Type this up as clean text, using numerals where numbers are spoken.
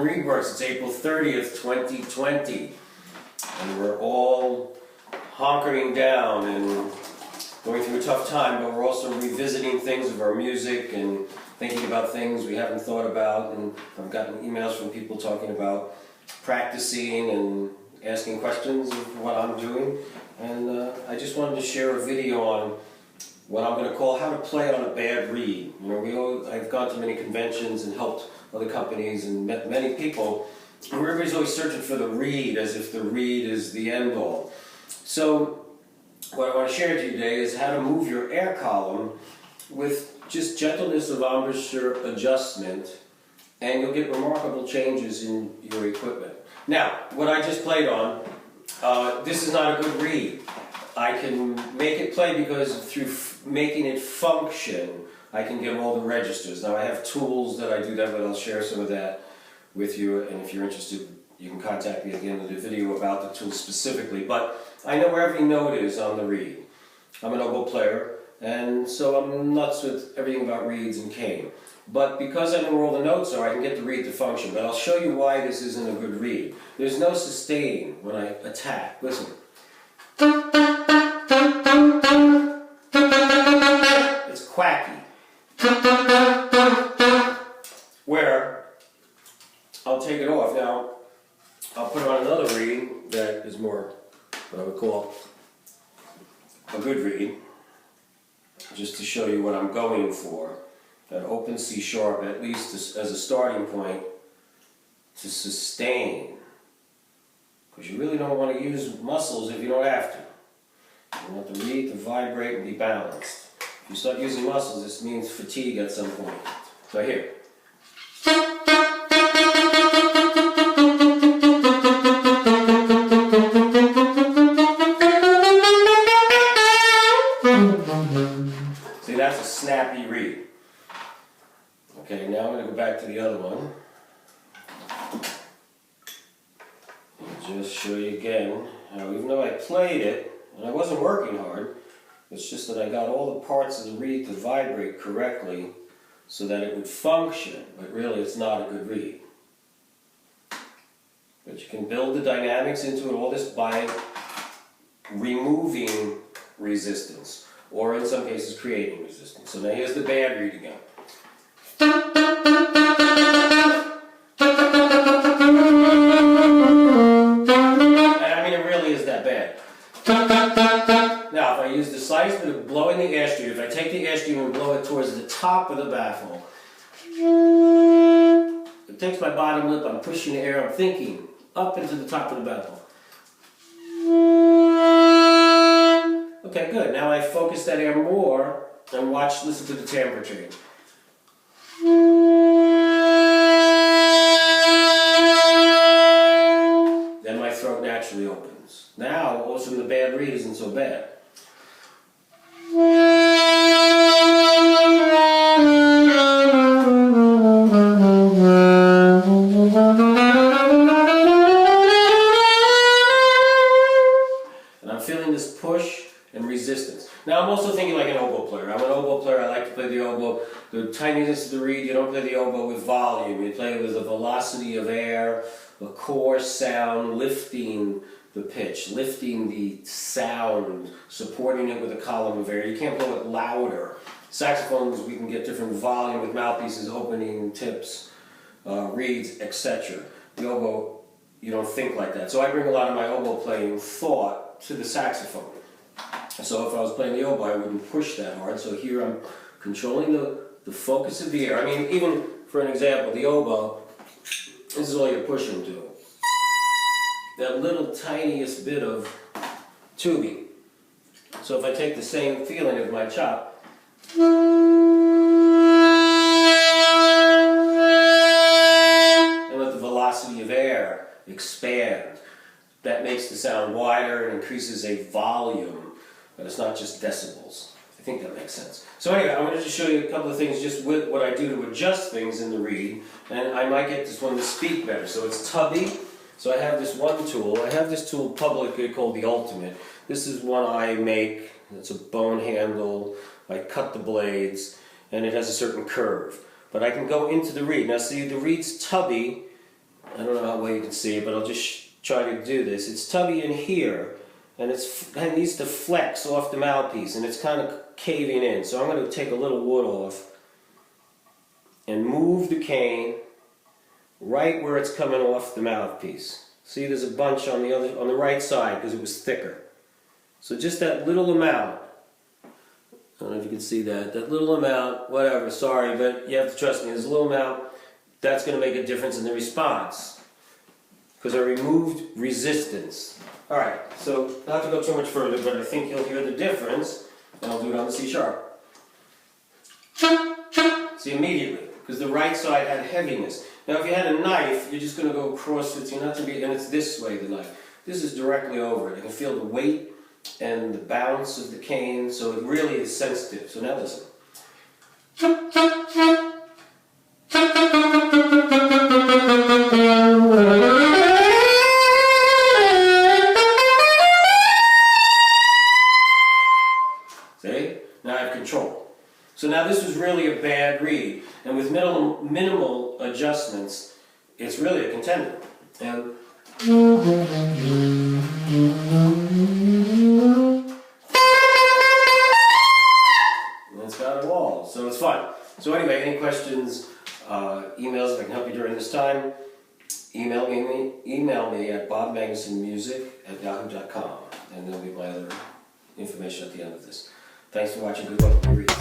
from Reed Works. It's April 30th, 2020. And we're all hunkering down and going through a tough time, but we're also revisiting things of our music and thinking about things we haven't thought about. And I've gotten emails from people talking about practicing and asking questions of what I'm doing. And I just wanted to share a video on what I'm going to call how to play on a bad reed. You know, I've gone to many conventions and helped other companies and met many people, and everybody's always searching for the reed as if the reed is the end all. So what I want to share with you today is how to move your air column with just gentleness of embouchure adjustment, and you'll get remarkable changes in your equipment. Now, what I just played on, this is not a good reed. I can make it play because through making it function, I can get all the registers. Now I have tools that I do that with. I'll share some of that with you, and if you're interested, you can contact me at the end of the video about the tools specifically. But I know where every note is on the reed. I'm an oboe player, and so I'm nuts with everything about reeds and cane. But because I know where all the notes are, I can get the reed to function. But I'll show you why this isn't a good reed. There's no sustain when I attack. Listen. It's quacky. Where I'll take it off. Now, I'll put it on another reed that is more what I would call a good reed, just to show you what I'm going for. That open C sharp, at least as a starting point, to sustain. Because you really don't want to use muscles if you don't have to. You want the reed to vibrate and be balanced. If you start using muscles, this means fatigue at some point. So here. See, that's a snappy reed. Okay, now I'm going to go back to the other one. And just show you again how, even though I played it, and I wasn't working hard, it's just that I got all the parts of the reed to vibrate correctly so that it would function, but really it's not a good reed. But you can build the dynamics into it, all this by removing resistance, or in some cases creating resistance. So now here's the bad reed again. I mean, it really is that bad. Now, if I use the slightest bit of blowing the air stream, if I take the air stream and blow it towards the top of the baffle, it takes my bottom lip, I'm pushing the air, I'm thinking up into the top of the baffle. Okay, good. Now I focus that air more and listen to the timbre change. Then my throat naturally opens. Now, all of a sudden the bad reed isn't so bad. And I'm feeling this push and resistance. Now I'm also thinking like an oboe player. I'm an oboe player, I like to play the oboe. The tininess of the reed, you don't play the oboe with volume. You play it with a velocity of air, a coarse sound, lifting the pitch, lifting the sound, supporting it with a column of air. You can't blow it louder. Saxophones, we can get different volume with mouthpieces, opening, tips, reeds, etc. The oboe, you don't think like that. So I bring a lot of my oboe playing thought to the saxophone. So if I was playing the oboe, I wouldn't push that hard. So here I'm controlling the focus of the air. I mean, even for an example, the oboe, this is all you're pushing to. That little tiniest bit of tubing. So if I take the same feeling of my chop, and let the velocity of air expand, that makes the sound wider and increases a volume, but it's not just decibels. I think that makes sense. So anyway, I'm going to just show you a couple of things just with what I do to adjust things in the reed, and I might get this one to speak better. So it's tubby. So I have this one tool. I have this tool publicly called the Ultimate. This is one I make. It's a bone handle. I cut the blades, and it has a certain curve. But I can go into the reed. Now see, the reed's tubby, I don't know how well you can see it, but I'll just try to do this. It's tubby in here, and it needs to flex off the mouthpiece, and it's kind of caving in. So I'm going to take a little wood off and move the cane right where it's coming off the mouthpiece. See, there's a bunch on the right side because it was thicker. So just that little amount. I don't know if you can see that. That little amount, whatever, sorry, but you have to trust me. There's a little amount. That's going to make a difference in the response because I removed resistance. Alright, so not to go too much further, but I think you'll hear the difference, and I'll do it on the C sharp. See, immediately, because the right side had heaviness. Now if you had a knife, you're just going to go across it, you're not going to be, and it's this way, the knife. This is directly over it. You can feel the weight and the bounce of the cane, so it really is sensitive. So now listen. See? Now I have control. So now this was really a bad read, and with minimal adjustments, it's really a contender. And it's got a wall, so it's fun. So anyway, any questions, emails, if I can help you during this time, email me at bobmagnusonmusic@yahoo.com, and there'll be my other information at the end of this. Thanks for watching. Good luck with your reading.